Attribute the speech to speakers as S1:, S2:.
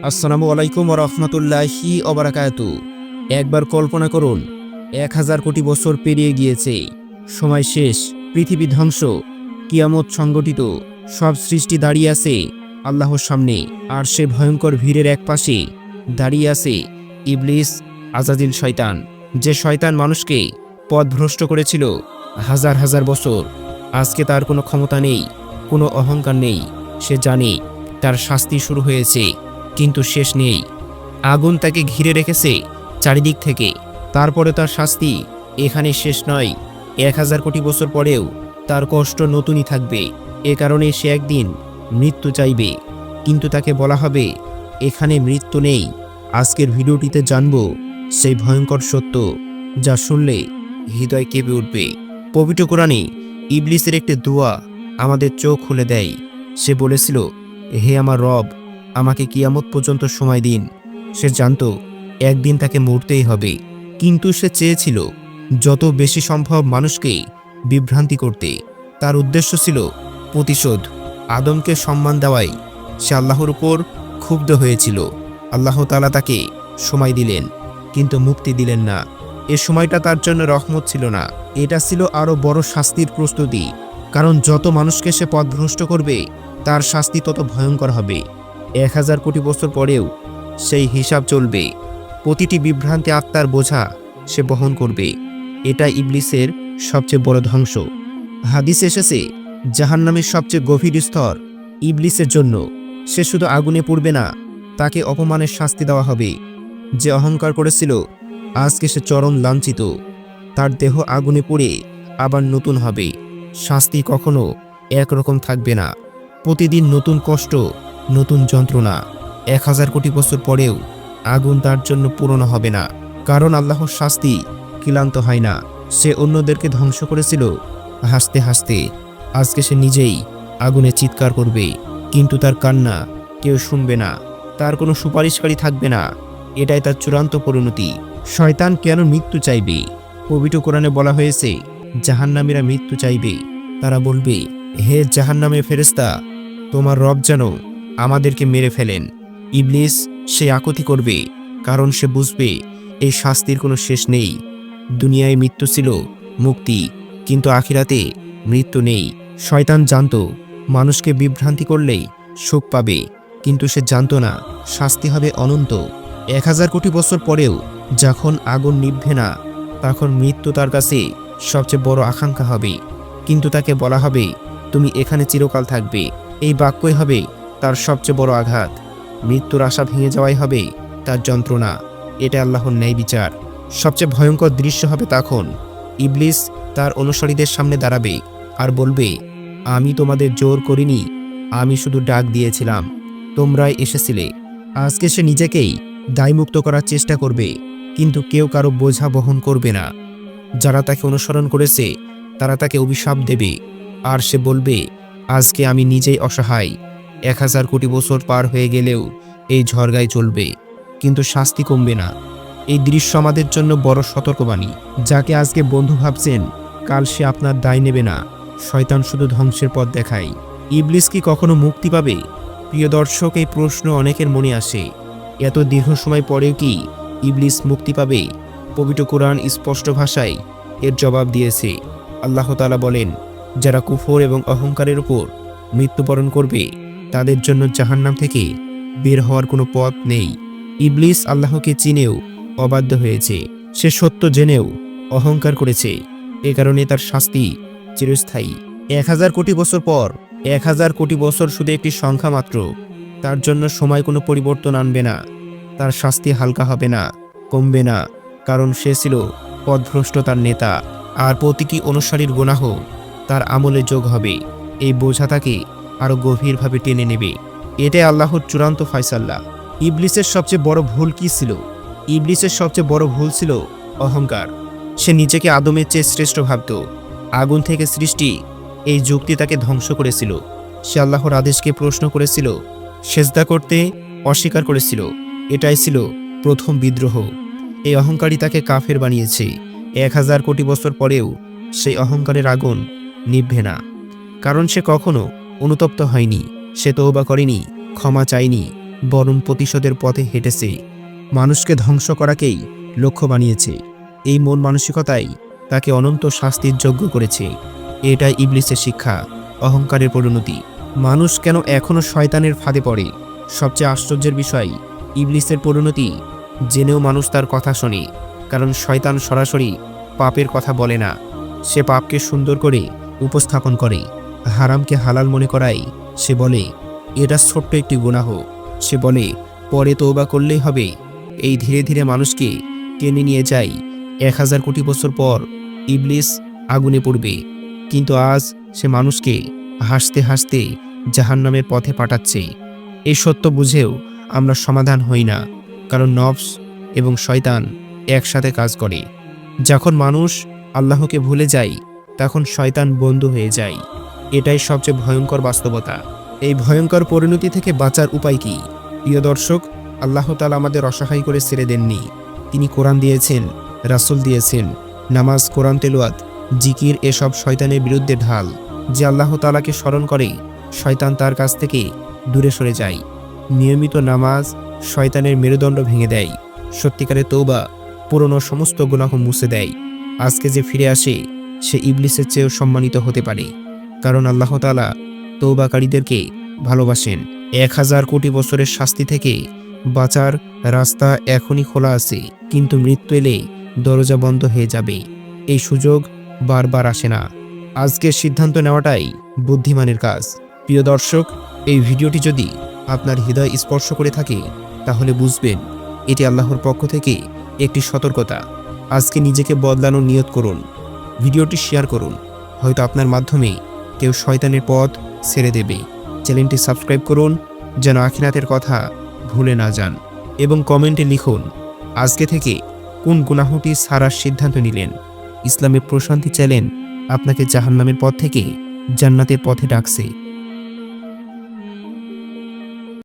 S1: আসসালামু আলাইকুম ওয়া রাহমাতুল্লাহি ওয়া বারাকাতু। একবার কল্পনা করুন, 1000 কোটি বছর পেরিয়ে গিয়েছে। সময় শেষ, পৃথিবী ধ্বংস, কিয়ামত সংগঠিত। সব সৃষ্টি দাঁড়িয়ে আছে আল্লাহর সামনে, আর সে ভয়ঙ্কর ভিড়ের এক পাশে দাঁড়িয়ে আছে ইবলিস, আজাজিল শয়তান। যে শয়তান মানুষকে পথভ্রষ্ট করেছিল হাজার হাজার বছর। আজকে তার কোনো ক্ষমতা নেই, কোনো অহংকার নেই। সে জানে তার শাস্তি শুরু হয়েছে, কিন্তু শেষ নেই। আগুন তাকে ঘিরে রেখেছে চারিদিক থেকে। তারপরে তার শাস্তি এখানে শেষ নয়। 1000 কোটি বছর পরেও তার কষ্ট নতুনই থাকবে। এ কারণে সে একদিন মৃত্যু চাইবে, কিন্তু তাকে বলা হবে এখানে মৃত্যু নেই। আজকের ভিডিওটিতে জানব সেই ভয়ঙ্কর সত্য, যা শুনলে হৃদয় কেঁপে উঠবে। পবিত্র কোরআনে ইবলিসের একটি দোয়া আমাদের চোখ খুলে দেয়। সে বলেছিল, হে আমার রব, আমাকে কিয়ামত পর্যন্ত সময় দিন। সে জানত একদিন তাকে মরতেই হবে, কিন্তু সে চেয়েছিল যত বেশি সম্ভব মানুষকে বিভ্রান্তি করতে। তার উদ্দেশ্য ছিল প্রতিশোধ, আদমকে সম্মান দেওয়াই। সে আল্লাহর উপর ক্ষুব্ধ হয়েছিল। আল্লাহ তাআলা তাকে সময় দিলেন, কিন্তু মুক্তি দিলেন না। এ সময়টা তার জন্য রহমত ছিল না, এটা ছিল আরও বড় শাস্তির প্রস্তুতি। কারণ যত মানুষকে সে পথভ্রষ্ট করবে, তার শাস্তি তত ভয়ঙ্কর হবে। 1000 কোটি বছর পরেও সেই হিসাব চলবে। প্রতিটি বিভ্রান্তি আত্মার বোঝা সে বহন করবে। এটা ইবলিসের সবচেয়ে বড় ধ্বংস। হাদিসে এসেছে, জাহান্নামের সবচেয়ে গভীর স্তর ইবলিসের জন্য। সে শুধু আগুনে পুড়বে না, তাকে অপমানের শাস্তি দেওয়া হবে। যে অহংকার করেছিল, আজকে সে চরম লাঞ্ছিত। তার দেহ আগুনে পুড়ে আবার নতুন হবে। শাস্তি কখনো একরকম থাকবে না। প্রতিদিন নতুন কষ্ট, নতুন যন্ত্রণা। 1000 কোটি বছর পরেও আগুন তার জন্য পুরনো হবে না, কারণ আল্লাহর শাস্তি ক্লান্ত হয় না। সে অন্যদেরকে ধ্বংস করেছিল হাসতে হাসতে। আজকে সে নিজেই আগুনে চিৎকার করবে, কিন্তু তার কান্না কেউ শুনবে না। তার কোনো সুপারিশকারী থাকবে না। এটাই তার চূড়ান্ত পরিণতি। শয়তান কেন মৃত্যু চাইবে? পবিত্র কোরআনে বলা হয়েছে, জাহান্নামীরা মৃত্যু চাইবে। তারা বলবে, হে জাহান্নামের ফেরেশতা, তোমার রব যেন আমাদেরকে মেরে ফেলেন। ইবলিস সে আকুতি করবে, কারণ সে বুঝবে এই শাস্তির কোনো শেষ নেই। দুনিয়ায় মৃত্যু ছিল মুক্তি, কিন্তু আখিরাতে মৃত্যু নেই। শয়তান জানত মানুষকে বিভ্রান্তি করলেই সুখ পাবে, কিন্তু সে জানত না শাস্তি হবে অনন্ত। 1000 কোটি বছর পরেও যখন আগুন নিভবে না, তখন মৃত্যু তার কাছে সবচেয়ে বড় আকাঙ্ক্ষা হবে। কিন্তু তাকে বলা হবে, তুমি এখানে চিরকাল থাকবে। এই বাক্যই হবে তার সবচেয়ে বড় আঘাত। মৃত্যুর আশা ভেঙে যাওয়াই হবে তার যন্ত্রণা। এটা আল্লাহর ন্যায় বিচার। সবচেয়ে ভয়ঙ্কর দৃশ্য হবে তখন ইবলিস তার অনুসারীদের সামনে দাঁড়াবে আর বলবে, আমি তোমাদের জোর করিনি, আমি শুধু ডাক দিয়েছিলাম, তোমরাই এসেছিলে। আজকে সে নিজেকেই দায়মুক্ত করার চেষ্টা করবে, কিন্তু কেউ কারো বোঝা বহন করবে না। যারা তাকে অনুসরণ করেছে তারা তাকে অভিশাপ দেবে, আর সে বলবে, আজকে আমি নিজেই অসহায়। 1000 কোটি বছর পার হয়ে গেলেও এই ঝড়গায় চলবে, কিন্তু শাস্তি কমবে না। এই দৃশ্য আমাদের জন্য বড় সতর্কবাণী। যাকে আজকে বন্ধু ভাবছেন, কাল সে আপনার দায় নেবে না। শয়তান শুধু ধ্বংসের পথ দেখায়। ইবলিস কি কখনো মুক্তি পাবে? প্রিয় দর্শক, এই প্রশ্ন অনেকের মনে আসে। এত দীর্ঘ সময় পরেও কি ইবলিস মুক্তি পাবে? পবিত্র কোরআন স্পষ্ট ভাষায় এর জবাব দিয়েছে। আল্লাহ তাআলা বলেন, যারা কুফর এবং অহংকারের উপর মৃত্যুবরণ করবে, তাদের জন্য জাহান্নাম থেকে বের হওয়ার কোনো পথ নেই। ইবলিস আল্লাহকে চিনেও অবাধ্য হয়েছে। সে সত্য জেনেও অহংকার করেছে। এ কারণে তার শাস্তি চিরস্থায়ী। 1000 কোটি বছর পর, 1000 কোটি বছর শুধু একটি সংখ্যা মাত্র। তার জন্য সময় কোনো পরিবর্তন আনবে না। তার শাস্তি হালকা হবে না, কমবে না, কারণ সে ছিল পথভ্রষ্টতার নেতা। আর প্রতিটি অনুসারীর গুনাহ তার আমলে যোগ হবে। এই বোঝা তাকে আরও গভীরভাবে টেনে নেবে। এটাই আল্লাহর চূড়ান্ত ফয়সালা। ইবলিসের সবচেয়ে বড় ভুল কি ছিল? ইবলিসের সবচেয়ে বড় ভুল ছিল অহংকার। সে নিজেকে আদমের চেয়ে শ্রেষ্ঠ ভাবত। আগুন থেকে সৃষ্টি, এই যুক্তি তাকে ধ্বংস করেছিল। সে আল্লাহর আদেশকে প্রশ্ন করেছিল, সেজদা করতে অস্বীকার করেছিল। এটাই ছিল প্রথম বিদ্রোহ। এই অহংকারই তাকে কাফের বানিয়েছে। 1000 কোটি বছর পরেও সেই অহংকারের আগুন নিভবে না, কারণ সে কখনো অনুতপ্ত হয়নি। সে তওবা করেনি, ক্ষমা চায়নি, বরং প্রতিশোধের পথে হেঁটেছে। মানুষকে ধ্বংস করাকেই লক্ষ্য বানিয়েছে। এই মন মানসিকতাই তাকে অনন্ত শাস্তির যোগ্য করেছে। এটাই ইবলিসের শিক্ষা, অহংকারের পরিণতি। মানুষ কেন এখনও শয়তানের ফাঁদে পড়ে? সবচেয়ে আশ্চর্যের বিষয়, ইবলিসের পরিণতি জেনেও মানুষ তার কথা শোনে। কারণ শয়তান সরাসরি পাপের কথা বলে না, সে পাপকে সুন্দর করে উপস্থাপন করে। হারামকে হালাল মনে করায় সে বলে এটা ছোট্ট একটি গুনাহ। সে বলে পরে তওবা করলেই হবে। এই ধীরে ধীরে মানুষকে টেনে নিয়ে যায়। 1000 কোটি বছর পর ইবলিস আগুনে পড়বে, কিন্তু আজ সে মানুষকে হাসতে হাসতে জাহান্নামের পথে পাঠাচ্ছে। এই সত্য বুঝেও আমরা সমাধান হই না, কারণ নফস এবং শয়তান একসাথে কাজ করে। যখন মানুষ আল্লাহকে ভুলে যায়, তখন শয়তান বন্ধু হয়ে যায়। এটাই সবচেয়ে ভয়ঙ্কর বাস্তবতা। এই ভয়ঙ্কর পরিণতি থেকে বাঁচার উপায় কি? প্রিয় দর্শক, আল্লাহ তাআলা আমাদের অসহায় করে ছেড়ে দেননি। তিনি কোরআন দিয়েছেন, রাসূল দিয়েছেন। নামাজ, কোরআন তেলাওয়াত, জিকির এসব শয়তানের বিরুদ্ধে ঢাল। যে আল্লাহ তাআলাকে স্মরণ করে, শয়তান তার কাছ থেকে দূরে সরে যায়। নিয়মিত নামাজ শয়তানের মেরুদণ্ড ভেঙে দেয়। সত্যিকারের তওবা পুরনো সমস্ত গুনাহ মুছে দেয়। আজকে যে ফিরে আসে, সে ইবলিসের চেয়েও সম্মানিত হতে পারে, কারণ আল্লাহ তাআলা তওবাকারীদেরকে ভালোবাসেন। 1000 কোটি বছরের শাস্তি থেকে বাঁচার রাস্তা এখনই খোলা আছে, কিন্তু মৃত্যু এলে দরজা বন্ধ হয়ে যাবে। এই সুযোগ বারবার আসে না। আজকের সিদ্ধান্ত নেওয়াটাই বুদ্ধিমানের কাজ। প্রিয় দর্শক, এই ভিডিওটি যদি আপনার হৃদয় স্পর্শ করে থাকে, তাহলে বুঝবেন এটি আল্লাহর পক্ষ থেকে একটি সতর্কতা। আজকে নিজেকে বদলানোর নিয়ত করুন। ভিডিওটি শেয়ার করুন, হয়তো আপনার মাধ্যমে কেউ শয়তানের পথ ছেড়ে দেবে। চ্যানেলটি সাবস্ক্রাইব করুন যেন আখিরাতের কথা ভুলে না যান, এবং কমেন্টে লিখুন আজকে থেকে কোন গুনাহটি ছাড়ার সিদ্ধান্ত নিলেন। ইসলামের প্রশান্তি চ্যানেল আপনাকে জাহান্নামের পথ থেকে জান্নাতের পথে ডাকছে।